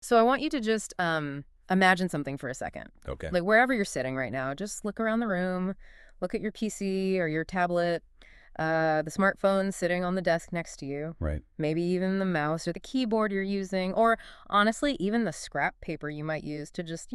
So I want you to just imagine something for a second. Okay. Like wherever you're sitting right now, just look around the room, look at your PC or your tablet, the smartphone sitting on the desk next to you, Right. maybe even the mouse or the keyboard you're using, or honestly, even the scrap paper you might use to just,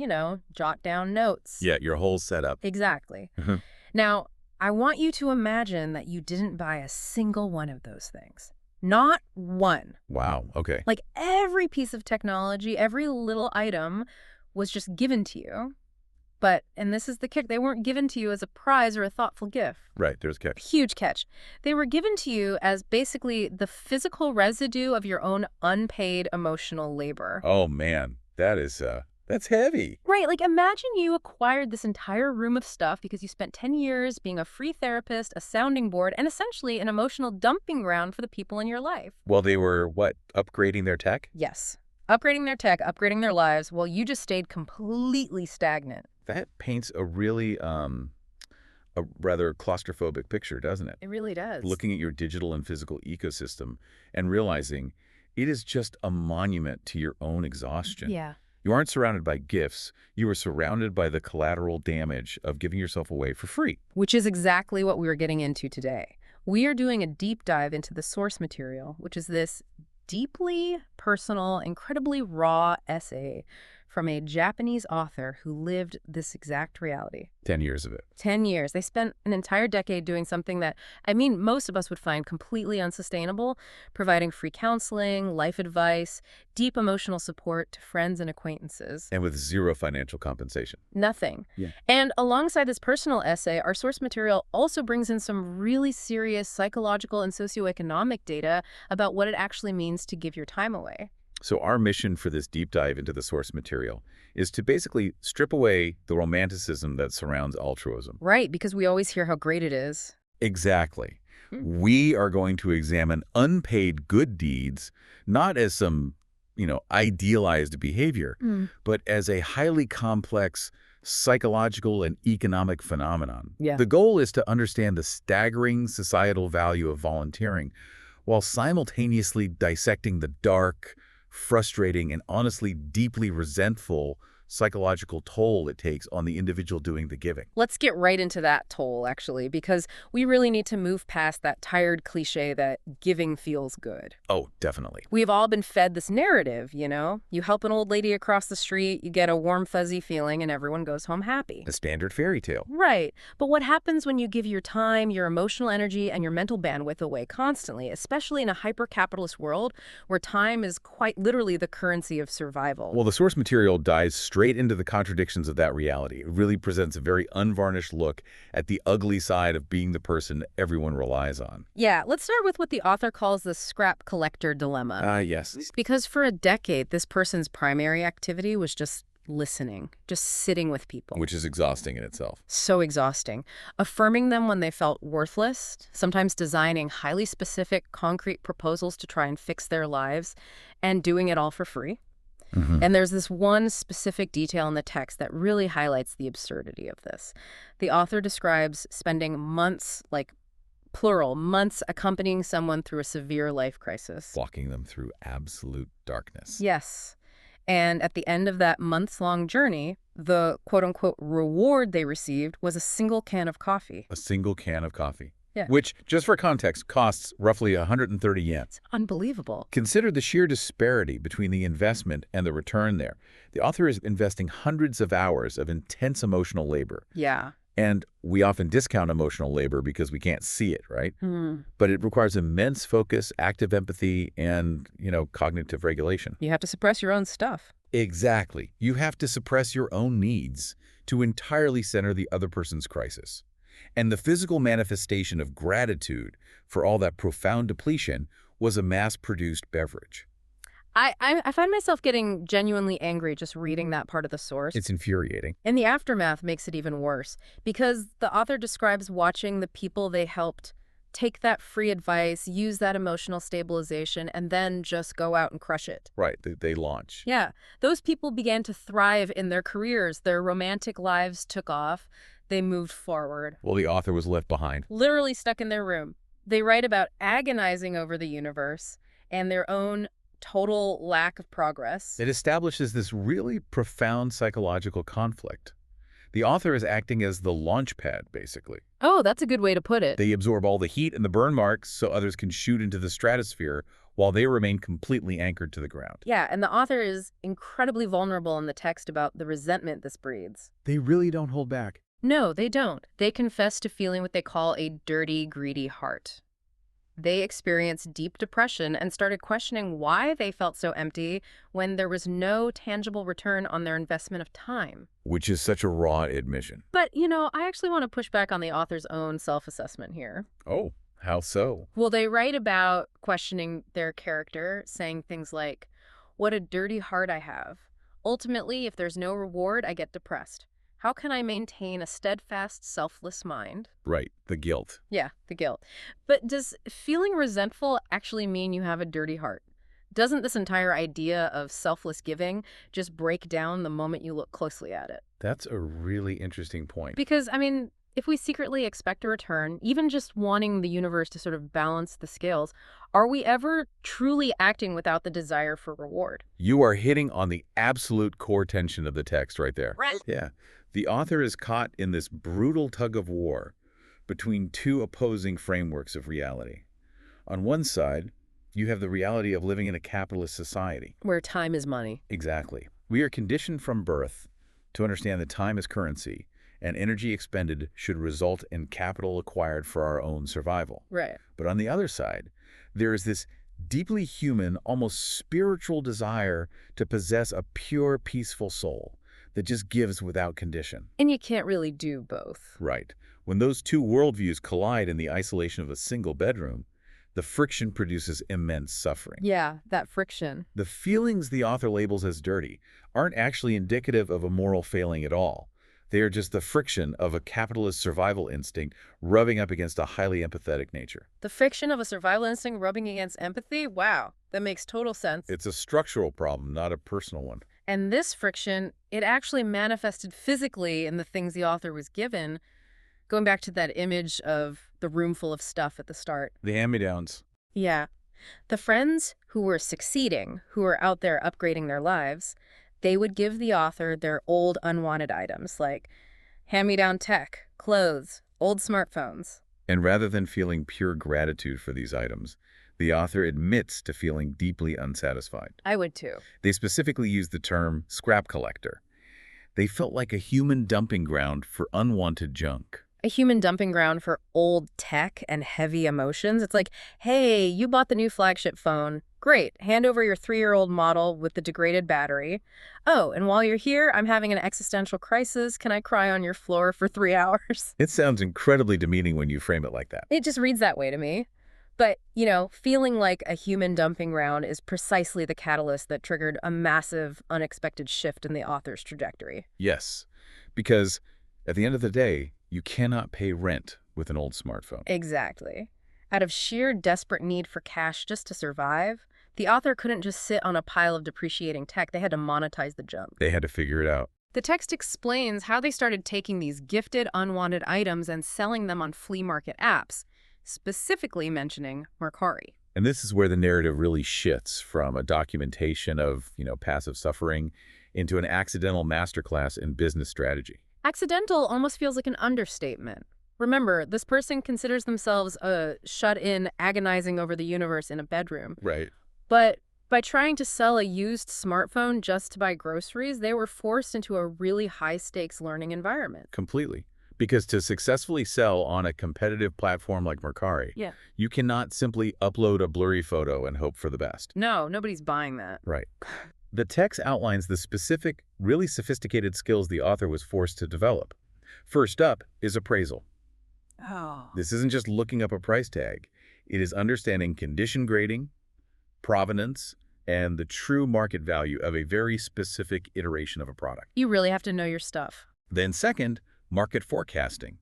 jot down notes. Yeah, your whole setup. Exactly. Mhm. Now, I want you to imagine that you didn't buy a single one of those things. Not one. Wow. Okay. Like every piece of technology, every little item was just given to you. But, and this is the kick, they weren't given to you as a prize or a thoughtful gift. Right. There's a catch. Huge catch. They were given to you as basically the physical residue of your own unpaid emotional labor. Oh man, that's heavy. Right, like imagine you acquired this entire room of stuff because you spent 10 years being a free therapist, a sounding board, and essentially an emotional dumping ground for the people in your life. Well, they were what? Upgrading their tech? Yes. Upgrading their tech, upgrading their lives, while you just stayed completely stagnant. That paints a really a rather claustrophobic picture, doesn't it? It really does. Looking at your digital and physical ecosystem and realizing it is just a monument to your own exhaustion. Yeah. You aren't surrounded by gifts. You are surrounded by the collateral damage of giving yourself away for free. Which is exactly what we were getting into today. We are doing a deep dive into the source material, which is this deeply personal, incredibly raw essay from a Japanese author who lived this exact reality. 10 years of it. 10 years. They spent an entire decade doing something that, most of us would find completely unsustainable, providing free counseling, life advice, deep emotional support to friends and acquaintances. And with zero financial compensation. Nothing. Yeah. And alongside this personal essay, our source material also brings in some really serious psychological and socioeconomic data about what it actually means to give your time away. So our mission for this deep dive into the source material is to basically strip away the romanticism that surrounds altruism. Right, because we always hear how great it is. Exactly. Hmm. We are going to examine unpaid good deeds, not as some, idealized behavior, but as a highly complex psychological and economic phenomenon. Yeah. The goal is to understand the staggering societal value of volunteering while simultaneously dissecting the dark, frustrating, and honestly deeply resentful psychological toll it takes on the individual doing the giving. Let's get right into that toll, actually, because we really need to move past that tired cliche that giving feels good. Oh, definitely. We've all been fed this narrative, You help an old lady across the street, you get a warm, fuzzy feeling, and everyone goes home happy. A standard fairy tale. Right. But what happens when you give your time, your emotional energy, and your mental bandwidth away constantly, especially in a hyper-capitalist world where time is quite literally the currency of survival? Well, the source material dives straight into the contradictions of that reality. It really presents a very unvarnished look at the ugly side of being the person everyone relies on. Yeah, let's start with what the author calls the scrap collector dilemma. Yes. Because for a decade, this person's primary activity was just listening, just sitting with people. Which is exhausting in itself. So exhausting. Affirming them when they felt worthless, sometimes designing highly specific, concrete proposals to try and fix their lives, and doing it all for free. And there's this one specific detail in the text that really highlights the absurdity of this. The author describes spending months, like plural, months accompanying someone through a severe life crisis. Walking them through absolute darkness. Yes. And at the end of that months-long journey, the quote-unquote reward they received was a single can of coffee. A single can of coffee. Yeah. Which, just for context, costs roughly 130 yen. It's unbelievable. Consider the sheer disparity between the investment and the return there. The author is investing hundreds of hours of intense emotional labor. Yeah. And we often discount emotional labor because we can't see it, right? But it requires immense focus, active empathy, and, cognitive regulation. You have to suppress your own stuff. Exactly. You have to suppress your own needs to entirely center the other person's crisis. And the physical manifestation of gratitude for all that profound depletion was a mass-produced beverage. I find myself getting genuinely angry just reading that part of the source. It's infuriating. And the aftermath makes it even worse, because the author describes watching the people they helped take that free advice, use that emotional stabilization, and then just go out and crush it. Right, they launch. Yeah, those people began to thrive in their careers. Their romantic lives took off. They moved forward. Well, the author was left behind. Literally stuck in their room. They write about agonizing over the universe and their own total lack of progress. It establishes this really profound psychological conflict. The author is acting as the launch pad, basically. Oh, that's a good way to put it. They absorb all the heat and the burn marks so others can shoot into the stratosphere while they remain completely anchored to the ground. Yeah, and the author is incredibly vulnerable in the text about the resentment this breeds. They really don't hold back. No, they don't. They confess to feeling what they call a dirty, greedy heart. They experienced deep depression and started questioning why they felt so empty when there was no tangible return on their investment of time. Which is such a raw admission. But, I actually want to push back on the author's own self-assessment here. Oh, how so? Well, they write about questioning their character, saying things like, "What a dirty heart I have. Ultimately, if there's no reward, I get depressed. How can I maintain a steadfast, selfless mind?" Right, the guilt. Yeah, the guilt. But does feeling resentful actually mean you have a dirty heart? Doesn't this entire idea of selfless giving just break down the moment you look closely at it? That's a really interesting point. Because, if we secretly expect a return, even just wanting the universe to sort of balance the scales, are we ever truly acting without the desire for reward? You are hitting on the absolute core tension of the text right there. Right. Yeah. The author is caught in this brutal tug of war between two opposing frameworks of reality. On one side, you have the reality of living in a capitalist society. Where time is money. Exactly. We are conditioned from birth to understand that time is currency, and energy expended should result in capital acquired for our own survival. Right. But on the other side, there is this deeply human, almost spiritual desire to possess a pure, peaceful soul that just gives without condition. And you can't really do both. Right. When those two worldviews collide in the isolation of a single bedroom, the friction produces immense suffering. Yeah, that friction. The feelings the author labels as dirty aren't actually indicative of a moral failing at all. They are just the friction of a capitalist survival instinct rubbing up against a highly empathetic nature. The friction of a survival instinct rubbing against empathy? Wow, that makes total sense. It's a structural problem, not a personal one. And this friction, it actually manifested physically in the things the author was given, going back to that image of the room full of stuff at the start. The hand-me-downs. Yeah. The friends who were succeeding, who were out there upgrading their lives, they would give the author their old unwanted items like hand-me-down tech, clothes, old smartphones. And rather than feeling pure gratitude for these items, the author admits to feeling deeply unsatisfied. I would too. They specifically use the term scrap collector. They felt like a human dumping ground for unwanted junk. A human dumping ground for old tech and heavy emotions. It's like, hey, you bought the new flagship phone. Great. Hand over your 3-year-old model with the degraded battery. Oh, and while you're here, I'm having an existential crisis. Can I cry on your floor for 3 hours? It sounds incredibly demeaning when you frame it like that. It just reads that way to me. But, feeling like a human dumping ground is precisely the catalyst that triggered a massive, unexpected shift in the author's trajectory. Yes, because at the end of the day, you cannot pay rent with an old smartphone. Exactly. Out of sheer desperate need for cash just to survive, the author couldn't just sit on a pile of depreciating tech. They had to monetize the junk. They had to figure it out. The text explains how they started taking these gifted, unwanted items and selling them on flea market apps, specifically mentioning Mercari. And this is where the narrative really shifts from a documentation of, passive suffering into an accidental masterclass in business strategy. Accidental almost feels like an understatement. Remember, this person considers themselves shut-in, agonizing over the universe in a bedroom. Right. But by trying to sell a used smartphone just to buy groceries, they were forced into a really high-stakes learning environment. Completely. Because to successfully sell on a competitive platform like Mercari, you cannot simply upload a blurry photo and hope for the best. No, nobody's buying that. Right. The text outlines the specific, really sophisticated skills the author was forced to develop. First up is appraisal. Oh. This isn't just looking up a price tag. It is understanding condition grading, provenance, and the true market value of a very specific iteration of a product. You really have to know your stuff. Then second, market forecasting.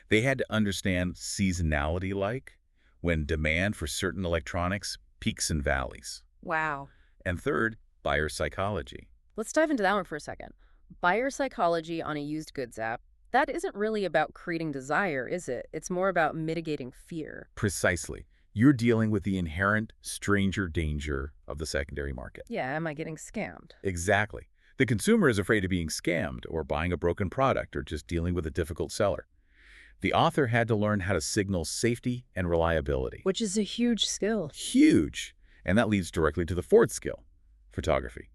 They had to understand seasonality, like when demand for certain electronics peaks and valleys. Wow. And third, buyer psychology. Let's dive into that one for a second. Buyer psychology on a used goods app, that isn't really about creating desire, is it? It's more about mitigating fear. Precisely. You're dealing with the inherent stranger danger of the secondary market. Yeah, am I getting scammed? Exactly. The consumer is afraid of being scammed or buying a broken product or just dealing with a difficult seller. The author had to learn how to signal safety and reliability. Which is a huge skill. Huge! And that leads directly to the fourth skill, photography.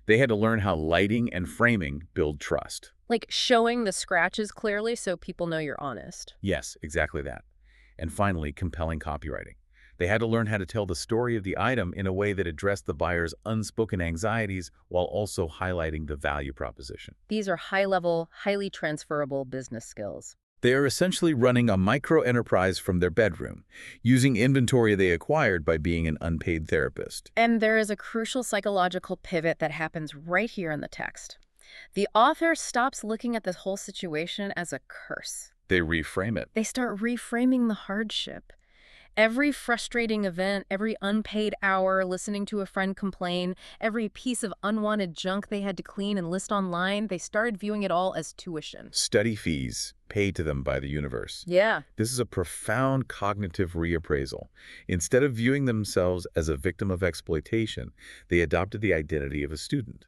They had to learn how lighting and framing build trust. Like showing the scratches clearly so people know you're honest. Yes, exactly that. And finally, compelling copywriting. They had to learn how to tell the story of the item in a way that addressed the buyer's unspoken anxieties while also highlighting the value proposition. These are high-level, highly transferable business skills. They are essentially running a micro-enterprise from their bedroom, using inventory they acquired by being an unpaid therapist. And there is a crucial psychological pivot that happens right here in the text. The author stops looking at this whole situation as a curse. They reframe it. They start reframing the hardship. Every frustrating event, every unpaid hour, listening to a friend complain, every piece of unwanted junk they had to clean and list online, they started viewing it all as tuition. Study fees paid to them by the universe. Yeah. This is a profound cognitive reappraisal. Instead of viewing themselves as a victim of exploitation, they adopted the identity of a student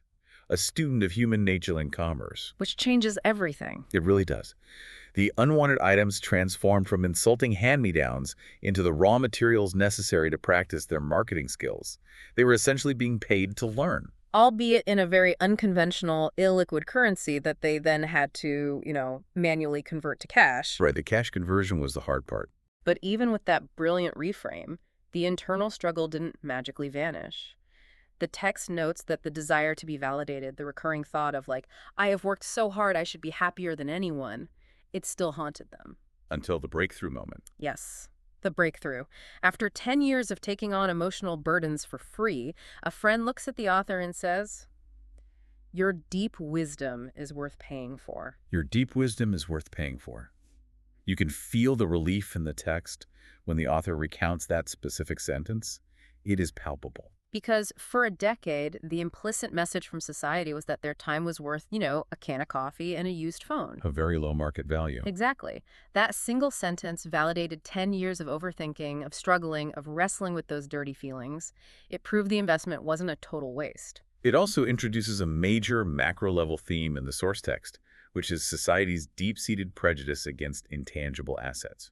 of human nature and commerce. Which changes everything. It really does. The unwanted items transformed from insulting hand-me-downs into the raw materials necessary to practice their marketing skills. They were essentially being paid to learn. Albeit in a very unconventional, illiquid currency that they then had to, manually convert to cash. Right, the cash conversion was the hard part. But even with that brilliant reframe, the internal struggle didn't magically vanish. The text notes that the desire to be validated, the recurring thought of like, I have worked so hard, I should be happier than anyone, it still haunted them. Until the breakthrough moment. Yes, the breakthrough. After 10 years of taking on emotional burdens for free, a friend looks at the author and says, your deep wisdom is worth paying for. Your deep wisdom is worth paying for. You can feel the relief in the text when the author recounts that specific sentence. It is palpable. Because for a decade, the implicit message from society was that their time was worth, a can of coffee and a used phone. A very low market value. Exactly. That single sentence validated 10 years of overthinking, of struggling, of wrestling with those dirty feelings. It proved the investment wasn't a total waste. It also introduces a major macro-level theme in the source text, which is society's deep-seated prejudice against intangible assets.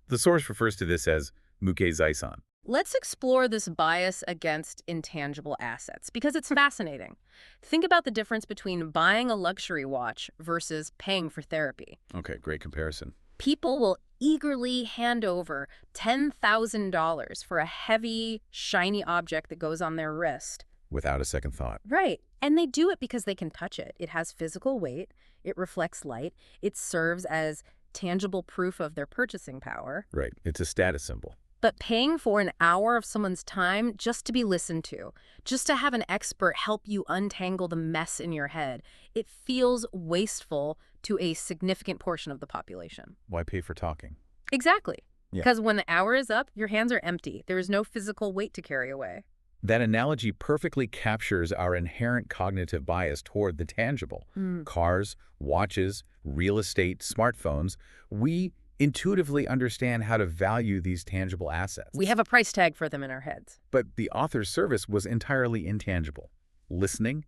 The source refers to this as muke-zaisan. Let's explore this bias against intangible assets, because it's fascinating. Think about the difference between buying a luxury watch versus paying for therapy. Okay, great comparison. People will eagerly hand over $10,000 for a heavy, shiny object that goes on their wrist. Without a second thought. Right. And they do it because they can touch it. It has physical weight. It reflects light. It serves as tangible proof of their purchasing power. Right. It's a status symbol. But paying for an hour of someone's time just to be listened to, just to have an expert help you untangle the mess in your head, it feels wasteful to a significant portion of the population. Why pay for talking? Exactly. Yeah. Because when the hour is up, your hands are empty. There is no physical weight to carry away. That analogy perfectly captures our inherent cognitive bias toward the tangible. Cars, watches, real estate, smartphones. We intuitively understand how to value these tangible assets. We have a price tag for them in our heads. But the author's service was entirely intangible. Listening,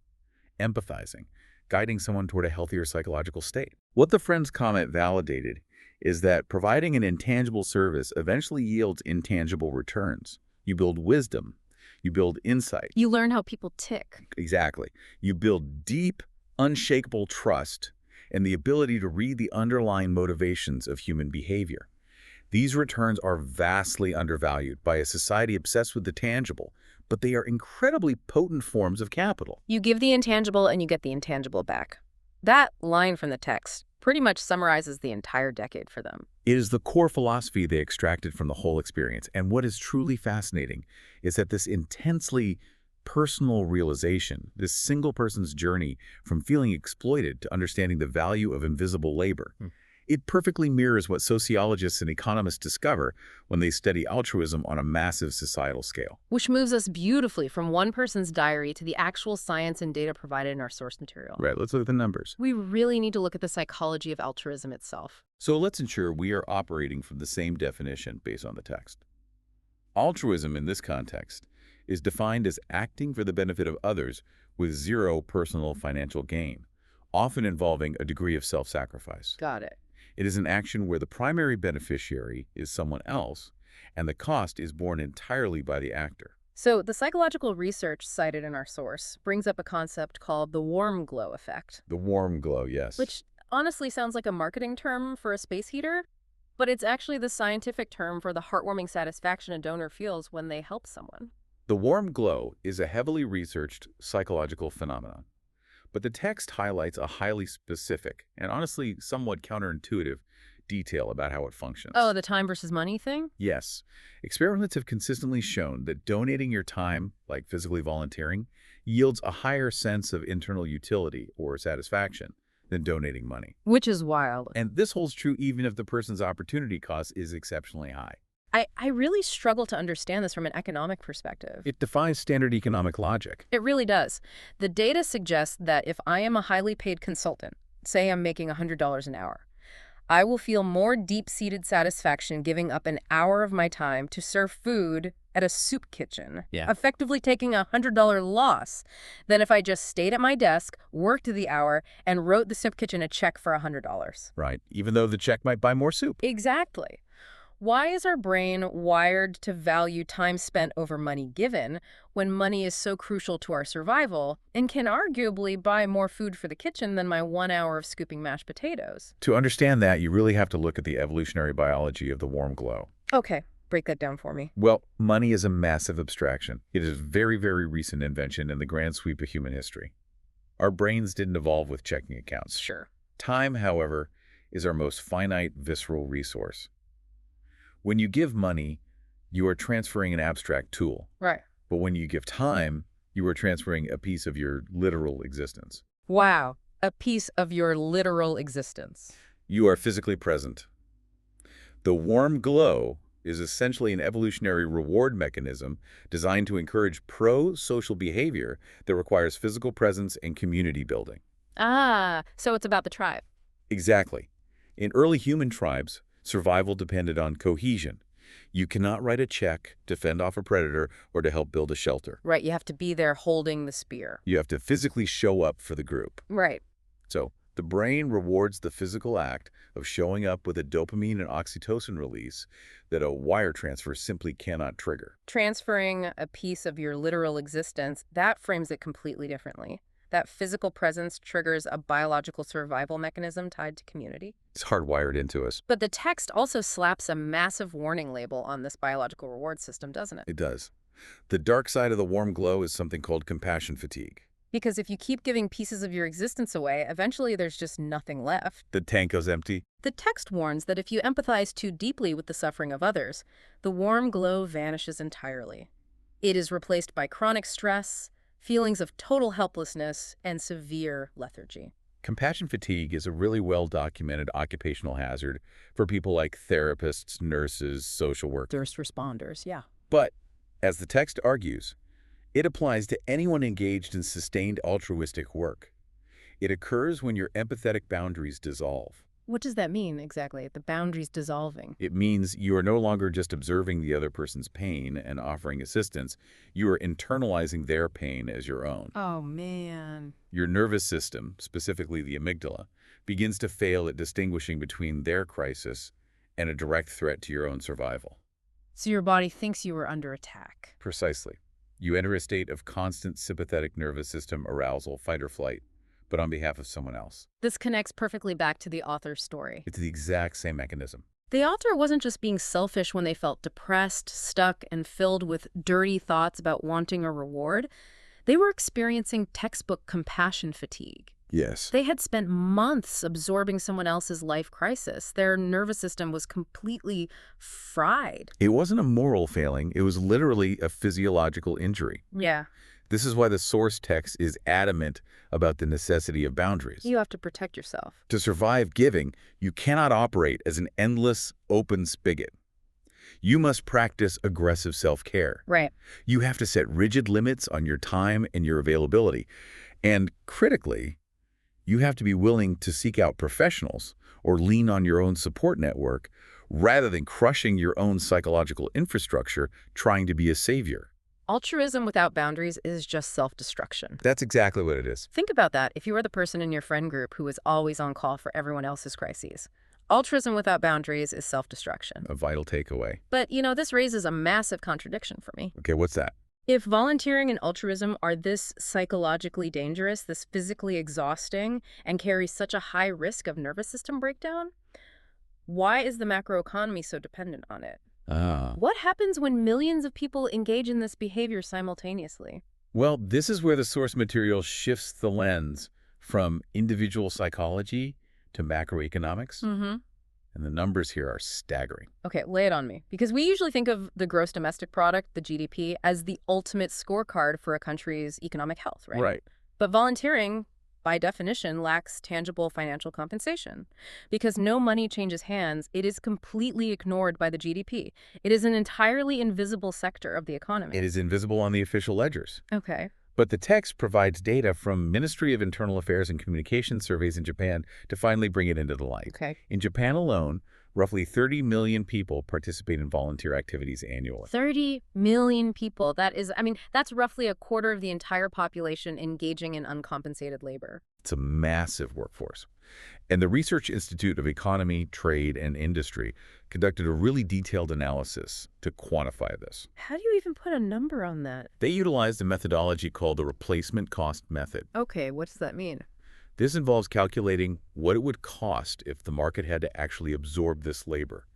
empathizing, guiding someone toward a healthier psychological state. What the friend's comment validated is that providing an intangible service eventually yields intangible returns. You build wisdom. You build insight. You learn how people tick. Exactly. You build deep, unshakable trust and the ability to read the underlying motivations of human behavior. These returns are vastly undervalued by a society obsessed with the tangible, but they are incredibly potent forms of capital. You give the intangible and you get the intangible back. That line from the text pretty much summarizes the entire decade for them. It is the core philosophy they extracted from the whole experience. And what is truly fascinating is that this intensely personal realization, this single person's journey from feeling exploited to understanding the value of invisible labor, it perfectly mirrors what sociologists and economists discover when they study altruism on a massive societal scale. Which moves us beautifully from one person's diary to the actual science and data provided in our source material. Right, let's look at the numbers. We really need to look at the psychology of altruism itself. So let's ensure we are operating from the same definition based on the text. Altruism in this context is defined as acting for the benefit of others with zero personal financial gain, often involving a degree of self-sacrifice. Got it. It is an action where the primary beneficiary is someone else, and the cost is borne entirely by the actor. So the psychological research cited in our source brings up a concept called the warm glow effect, The warm glow, yes. which honestly sounds like a marketing term for a space heater, but it's actually the scientific term for the heartwarming satisfaction a donor feels when they help someone. The warm glow is a heavily researched psychological phenomenon, but the text highlights a highly specific and honestly somewhat counterintuitive detail about how it functions. Oh, the time versus money thing? Yes, experiments have consistently shown that donating your time, like physically volunteering, yields a higher sense of internal utility or satisfaction than donating money. Which is wild. And this holds true even if the person's opportunity cost is exceptionally high. I really struggle to understand this from an economic perspective. It defies standard economic logic. It really does. The data suggests that if I am a highly paid consultant, say I'm making $100 an hour, I will feel more deep-seated satisfaction giving up an hour of my time to serve food at a soup kitchen, effectively taking a $100 loss, than if I just stayed at my desk, worked the hour, and wrote the soup kitchen a check for $100. Right, even though the check might buy more soup. Exactly. Why is our brain wired to value time spent over money given when money is so crucial to our survival and can arguably buy more food for the kitchen than my 1 hour of scooping mashed potatoes? To understand that, you really have to look at the evolutionary biology of the warm glow. Okay, break that down for me. Well, money is a massive abstraction. It is a very, very recent invention in the grand sweep of human history. Our brains didn't evolve with checking accounts. Sure. Time, however, is our most finite, visceral resource. When you give money, you are transferring an abstract tool. Right. But when you give time, you are transferring a piece of your literal existence. Wow. A piece of your literal existence. You are physically present. The warm glow is essentially an evolutionary reward mechanism designed to encourage pro-social behavior that requires physical presence and community building. Ah, so it's about the tribe. Exactly. In early human tribes, survival depended on cohesion. You cannot write a check to fend off a predator or to help build a shelter. Right, you have to be there holding the spear. You have to physically show up for the group. Right. So the brain rewards the physical act of showing up with a dopamine and oxytocin release that a wire transfer simply cannot trigger. Transferring a piece of your literal existence, that frames it completely differently. That physical presence triggers a biological survival mechanism tied to community. It's hardwired into us. But the text also slaps a massive warning label on this biological reward system, doesn't it? It does. The dark side of the warm glow is something called compassion fatigue. Because if you keep giving pieces of your existence away, eventually there's just nothing left. The tank goes empty. The text warns that if you empathize too deeply with the suffering of others, the warm glow vanishes entirely. It is replaced by chronic stress, feelings of total helplessness, and severe lethargy. Compassion fatigue is a really well-documented occupational hazard for people like therapists, nurses, social workers. First responders, yeah. But, as the text argues, it applies to anyone engaged in sustained altruistic work. It occurs when your empathetic boundaries dissolve. What does that mean exactly, the boundaries dissolving? It means you are no longer just observing the other person's pain and offering assistance. You are internalizing their pain as your own. Oh, man. Your nervous system, specifically the amygdala, begins to fail at distinguishing between their crisis and a direct threat to your own survival. So your body thinks you are under attack. Precisely. You enter a state of constant sympathetic nervous system arousal, fight or flight, but on behalf of someone else. This connects perfectly back to the author's story. It's the exact same mechanism. The author wasn't just being selfish when they felt depressed, stuck, and filled with dirty thoughts about wanting a reward. They were experiencing textbook compassion fatigue. Yes. They had spent months absorbing someone else's life crisis. Their nervous system was completely fried. It wasn't a moral failing. It was literally a physiological injury. Yeah. This is why the source text is adamant about the necessity of boundaries. You have to protect yourself. To survive giving, you cannot operate as an endless, open spigot. You must practice aggressive self-care. Right. You have to set rigid limits on your time and your availability. And critically, you have to be willing to seek out professionals or lean on your own support network rather than crushing your own psychological infrastructure trying to be a savior. Altruism without boundaries is just self-destruction. That's exactly what it is. Think about that if you are the person in your friend group who is always on call for everyone else's crises. Altruism without boundaries is self-destruction. A vital takeaway. But, this raises a massive contradiction for me. Okay, what's that? If volunteering and altruism are this psychologically dangerous, this physically exhausting, and carry such a high risk of nervous system breakdown, why is the macroeconomy so dependent on it? Ah. What happens when millions of people engage in this behavior simultaneously? Well, this is where the source material shifts the lens from individual psychology to macroeconomics. Mm-hmm. And the numbers here are staggering. Okay, lay it on me. Because we usually think of the gross domestic product, the GDP, as the ultimate scorecard for a country's economic health, right? Right. But volunteering, by definition, lacks tangible financial compensation. Because no money changes hands, it is completely ignored by the GDP. It is an entirely invisible sector of the economy. It is invisible on the official ledgers. Okay. But the text provides data from Ministry of Internal Affairs and Communication surveys in Japan to finally bring it into the light. Okay. In Japan alone, roughly 30 million people participate in volunteer activities annually. 30 million people. That's roughly a quarter of the entire population engaging in uncompensated labor. It's a massive workforce. And the Research Institute of Economy, Trade, and Industry conducted a really detailed analysis to quantify this. How do you even put a number on that? They utilized a methodology called the replacement cost method. Okay, what does that mean? This involves calculating what it would cost if the market had to actually absorb this labor.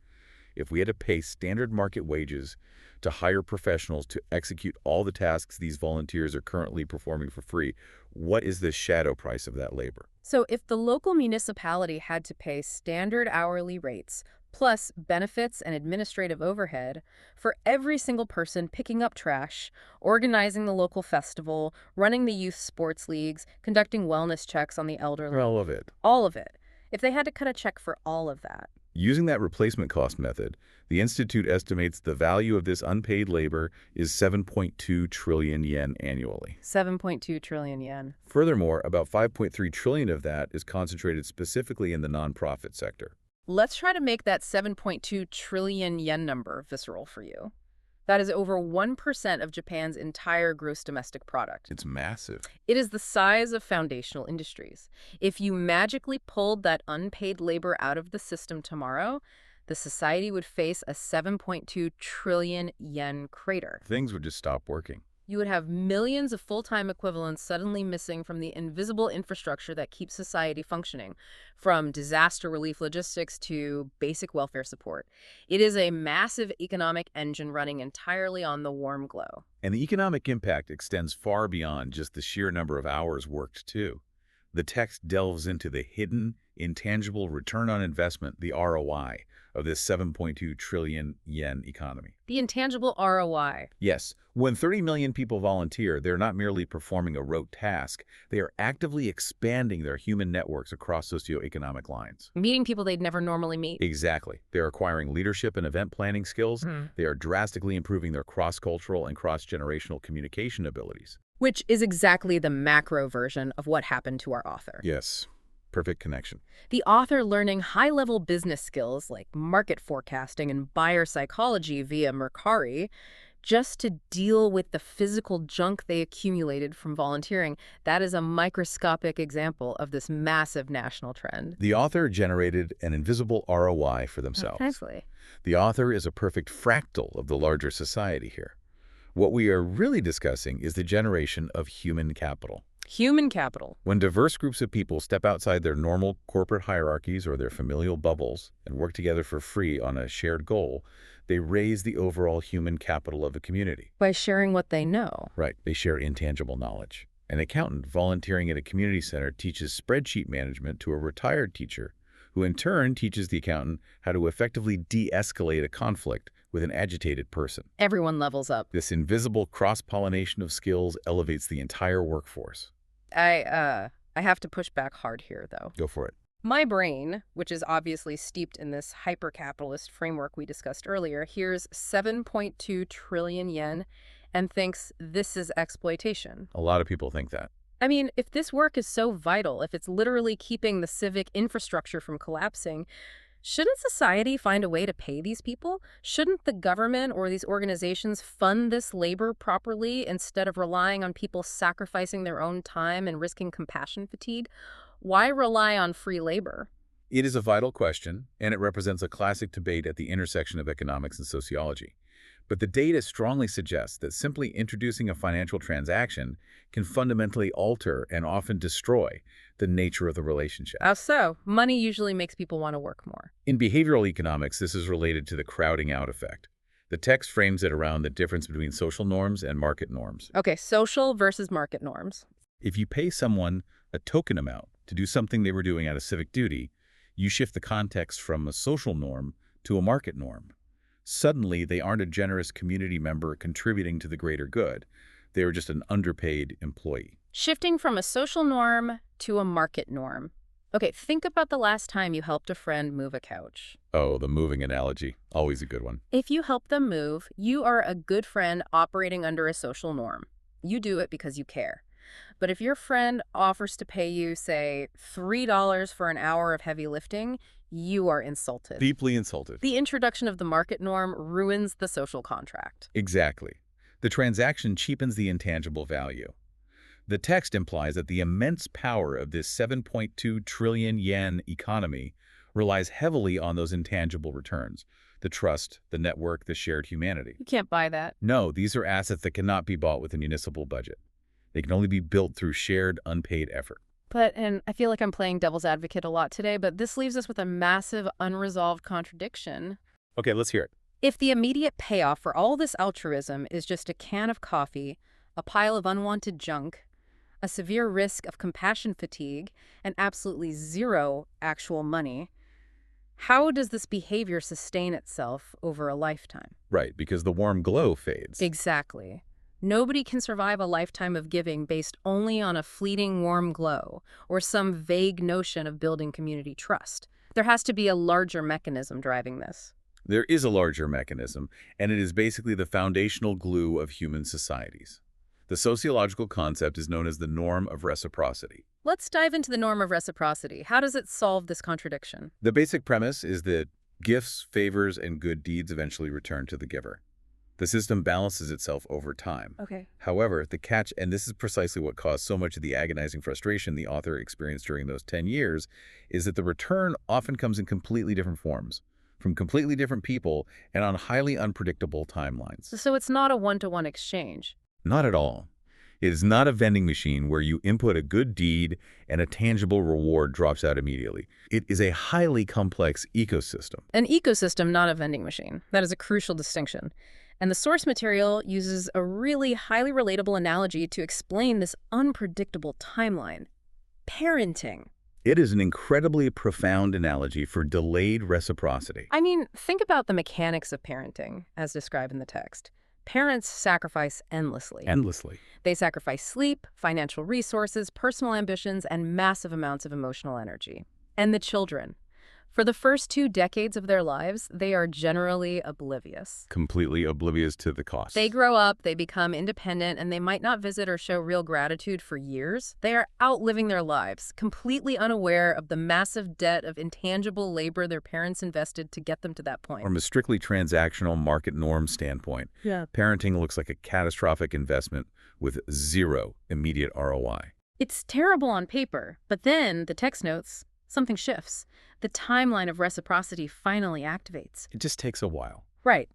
If we had to pay standard market wages to hire professionals to execute all the tasks these volunteers are currently performing for free, what is the shadow price of that labor? So if the local municipality had to pay standard hourly rates, plus benefits and administrative overhead, for every single person picking up trash, organizing the local festival, running the youth sports leagues, conducting wellness checks on the elderly. All of it. All of it. If they had to cut a check for all of that. Using that replacement cost method, the Institute estimates the value of this unpaid labor is 7.2 trillion yen annually. 7.2 trillion yen. Furthermore, about 5.3 trillion of that is concentrated specifically in the nonprofit sector. Let's try to make that 7.2 trillion yen number visceral for you. That is over 1% of Japan's entire gross domestic product. It's massive. It is the size of foundational industries. If you magically pulled that unpaid labor out of the system tomorrow, the society would face a 7.2 trillion yen crater. Things would just stop working. You would have millions of full-time equivalents suddenly missing from the invisible infrastructure that keeps society functioning, from disaster relief logistics to basic welfare support. It is a massive economic engine running entirely on the warm glow. And the economic impact extends far beyond just the sheer number of hours worked, too. The text delves into the hidden, intangible return on investment, the ROI, of this 7.2 trillion yen economy. The intangible ROI. Yes, when 30 million people volunteer, they're not merely performing a rote task. They are actively expanding their human networks across socioeconomic lines. Meeting people they'd never normally meet. Exactly. They're acquiring leadership and event planning skills. They are drastically improving their cross-cultural and cross-generational communication abilities. Which is exactly the macro version of what happened to our author. Yes. Perfect connection. The author learning high-level business skills like market forecasting and buyer psychology via Mercari just to deal with the physical junk they accumulated from volunteering. That is a microscopic example of this massive national trend. The author generated an invisible ROI for themselves. Precisely. The author is a perfect fractal of the larger society here. What we are really discussing is the generation of human capital. Human capital. When diverse groups of people step outside their normal corporate hierarchies or their familial bubbles and work together for free on a shared goal, they raise the overall human capital of a community. By sharing what they know. Right. They share intangible knowledge. An accountant volunteering at a community center teaches spreadsheet management to a retired teacher, who in turn teaches the accountant how to effectively de-escalate a conflict with an agitated person. Everyone levels up. This invisible cross-pollination of skills elevates the entire workforce. I have to push back hard here, though. Go for it. My brain, which is obviously steeped in this hyper-capitalist framework we discussed earlier, hears 7.2 trillion yen and thinks this is exploitation. A lot of people think that. I mean, if this work is so vital, if it's literally keeping the civic infrastructure from collapsing, Shouldn't society find a way to pay these people? Shouldn't the government or these organizations fund this labor properly instead of relying on people sacrificing their own time and risking compassion fatigue? Why rely on free labor? It is a vital question, and it represents a classic debate at the intersection of economics and sociology. But the data strongly suggests that simply introducing a financial transaction can fundamentally alter and often destroy the nature of the relationship. How so? Money usually makes people want to work more. In behavioral economics, this is related to the crowding out effect. The text frames it around the difference between social norms and market norms. Okay, social versus market norms. If you pay someone a token amount to do something they were doing out of civic duty, you shift the context from a social norm to a market norm. Suddenly, they aren't a generous community member contributing to the greater good. They are just an underpaid employee. Shifting from a social norm to a market norm. Okay, think about the last time you helped a friend move a couch. Oh, the moving analogy. Always a good one. If you help them move, you are a good friend operating under a social norm. You do it because you care. But if your friend offers to pay you, say, $3 for an hour of heavy lifting, you are insulted. Deeply insulted. The introduction of the market norm ruins the social contract. Exactly. The transaction cheapens the intangible value. The text implies that the immense power of this 7.2 trillion yen economy relies heavily on those intangible returns, the trust, the network, the shared humanity. You can't buy that. No, these are assets that cannot be bought with a municipal budget. They can only be built through shared, unpaid effort. And I feel like I'm playing devil's advocate a lot today, but this leaves us with a massive unresolved contradiction. Okay, let's hear it. If the immediate payoff for all this altruism is just a can of coffee, a pile of unwanted junk, a severe risk of compassion fatigue, and absolutely zero actual money, how does this behavior sustain itself over a lifetime? Right, because the warm glow fades. Exactly. Nobody can survive a lifetime of giving based only on a fleeting warm glow or some vague notion of building community trust. There has to be a larger mechanism driving this. There is a larger mechanism, and it is basically the foundational glue of human societies. The sociological concept is known as the norm of reciprocity. Let's dive into the norm of reciprocity. How does it solve this contradiction? The basic premise is that gifts, favors, and good deeds eventually return to the giver. The system balances itself over time. Okay. However, the catch, and this is precisely what caused so much of the agonizing frustration the author experienced during those 10 years, is that the return often comes in completely different forms, from completely different people, and on highly unpredictable timelines. So it's not a one-to-one exchange. Not at all. It is not a vending machine where you input a good deed and a tangible reward drops out immediately. It is a highly complex ecosystem. An ecosystem, not a vending machine. That is a crucial distinction. And the source material uses a really highly relatable analogy to explain this unpredictable timeline. Parenting. It is an incredibly profound analogy for delayed reciprocity. I mean, think about the mechanics of parenting, as described in the text. Parents sacrifice endlessly. Endlessly. They sacrifice sleep, financial resources, personal ambitions, and massive amounts of emotional energy. And the children. For the first 2 decades of their lives, they are generally oblivious. Completely oblivious to the cost. They grow up, they become independent, and they might not visit or show real gratitude for years. They are outliving their lives, completely unaware of the massive debt of intangible labor their parents invested to get them to that point. From a strictly transactional market norm standpoint, parenting looks like a catastrophic investment with zero immediate ROI. It's terrible on paper, but then, the text notes, something shifts. The timeline of reciprocity finally activates. It just takes a while. Right.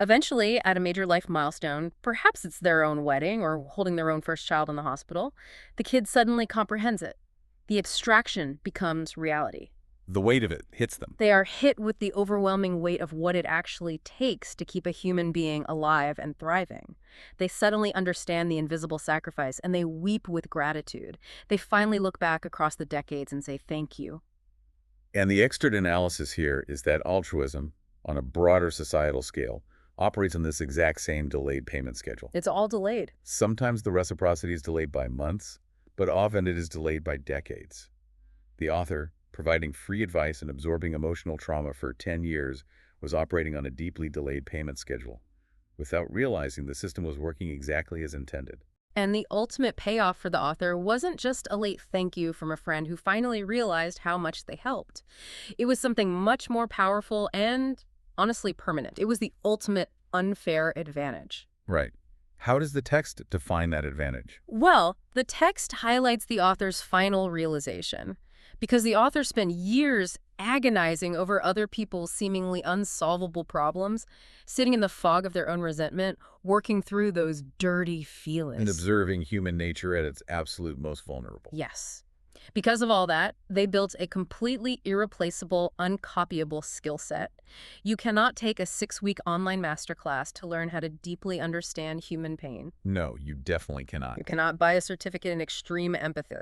Eventually, at a major life milestone, perhaps it's their own wedding or holding their own first child in the hospital, the kid suddenly comprehends it. The abstraction becomes reality. The weight of it hits them. They are hit with the overwhelming weight of what it actually takes to keep a human being alive and thriving. They suddenly understand the invisible sacrifice, and they weep with gratitude. They finally look back across the decades and say, thank you. And the extra analysis here is that altruism, on a broader societal scale, operates on this exact same delayed payment schedule. It's all delayed. Sometimes the reciprocity is delayed by months, but often it is delayed by decades. The author, providing free advice and absorbing emotional trauma for 10 years, was operating on a deeply delayed payment schedule, without realizing the system was working exactly as intended. And the ultimate payoff for the author wasn't just a late thank you from a friend who finally realized how much they helped. It was something much more powerful and, honestly, permanent. It was the ultimate unfair advantage. Right. How does the text define that advantage? Well, the text highlights the author's final realization. Because the author spent years agonizing over other people's seemingly unsolvable problems, sitting in the fog of their own resentment, working through those dirty And feelings. observing human nature at its absolute most vulnerable. Yes. Because of all that, they built a completely irreplaceable, uncopyable skill set. You cannot take a 6-week online masterclass to learn how to deeply understand human pain. No, you definitely cannot. You cannot buy a certificate in extreme empathy.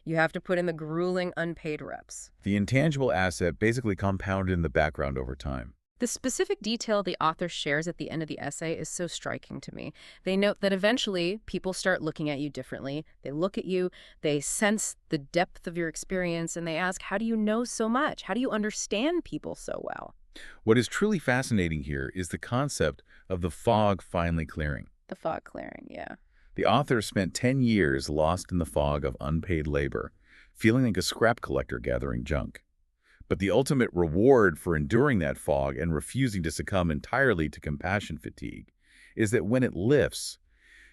You have to put in the grueling unpaid reps. The intangible asset basically compounded in the background over time. The specific detail the author shares at the end of the essay is so striking to me. They note that eventually people start looking at you differently. They look at you, they sense the depth of your experience, and they ask, how do you know so much? How do you understand people so well? What is truly fascinating here is the concept of the fog finally clearing. The fog clearing, yeah. The author spent 10 years lost in the fog of unpaid labor, feeling like a scrap collector gathering junk. But the ultimate reward for enduring that fog and refusing to succumb entirely to compassion fatigue is that when it lifts,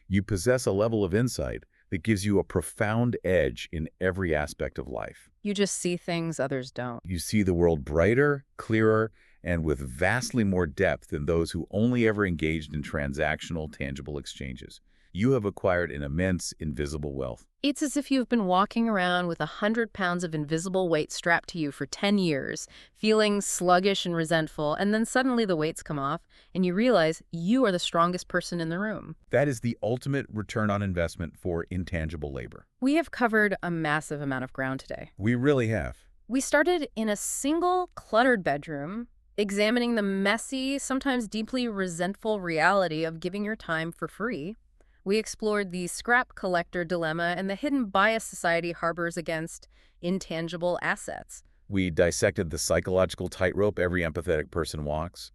you possess a level of insight that gives you a profound edge in every aspect of life. You just see things others don't. You see the world brighter, clearer, and with vastly more depth than those who only ever engaged in transactional, tangible exchanges. You have acquired an immense, invisible wealth. It's as if you've been walking around with 100 pounds of invisible weight strapped to you for 10 years, feeling sluggish and resentful, and then suddenly the weights come off, and you realize you are the strongest person in the room. That is the ultimate return on investment for intangible labor. We have covered a massive amount of ground today. We really have. We started in a single, cluttered bedroom, examining the messy, sometimes deeply resentful reality of giving your time for free. We explored the scrap collector dilemma and the hidden bias society harbors against intangible assets. We dissected the psychological tightrope every empathetic person walks,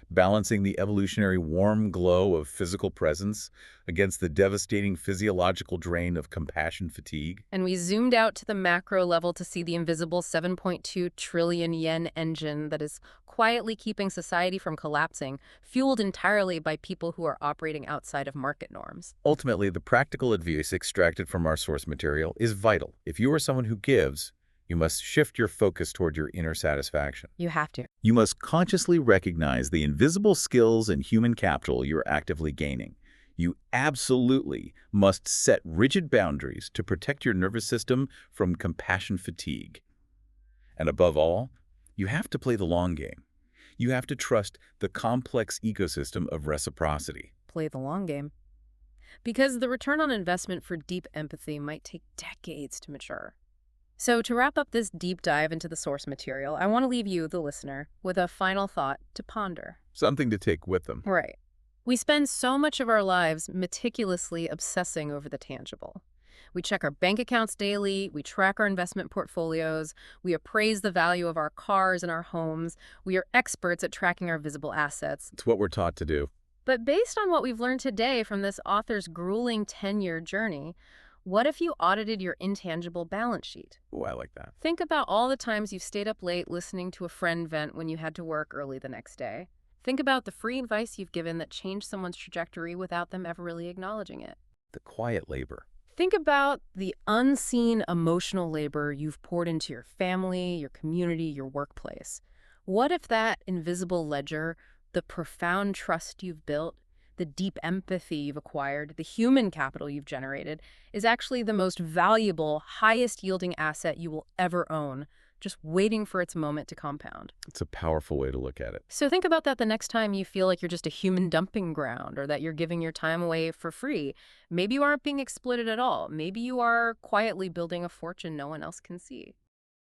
balancing the evolutionary warm glow of physical presence against the devastating physiological drain of compassion fatigue. And we zoomed out to the macro level to see the invisible 7.2 trillion yen engine that is quietly keeping society from collapsing, fueled entirely by people who are operating outside of market norms. Ultimately, the practical advice extracted from our source material is vital. If you are someone who gives, you must shift your focus toward your inner satisfaction. You have to. You must consciously recognize the invisible skills and human capital you're actively gaining. You absolutely must set rigid boundaries to protect your nervous system from compassion fatigue. And above all, you have to play the long game. You have to trust the complex ecosystem of reciprocity. Play the long game. Because the return on investment for deep empathy might take decades to mature. So to wrap up this deep dive into the source material, I want to leave you, the listener, with a final thought to ponder. Something to take with them. Right. We spend so much of our lives meticulously obsessing over the tangible. We check our bank accounts daily, we track our investment portfolios, we appraise the value of our cars and our homes. We are experts at tracking our visible assets. It's what we're taught to do. But based on what we've learned today from this author's grueling 10-year journey, what if you audited your intangible balance sheet? Oh, I like that. Think about all the times you've stayed up late listening to a friend vent when you had to work early the next day. Think about the free advice you've given that changed someone's trajectory without them ever really acknowledging it. The quiet labor. Think about the unseen emotional labor you've poured into your family, your community, your workplace. What if that invisible ledger, the profound trust you've built, the deep empathy you've acquired, the human capital you've generated, is actually the most valuable, highest-yielding asset you will ever own, just waiting for its moment to compound? It's a powerful way to look at it. So think about that the next time you feel like you're just a human dumping ground or that you're giving your time away for free. Maybe you aren't being exploited at all. Maybe you are quietly building a fortune no one else can see.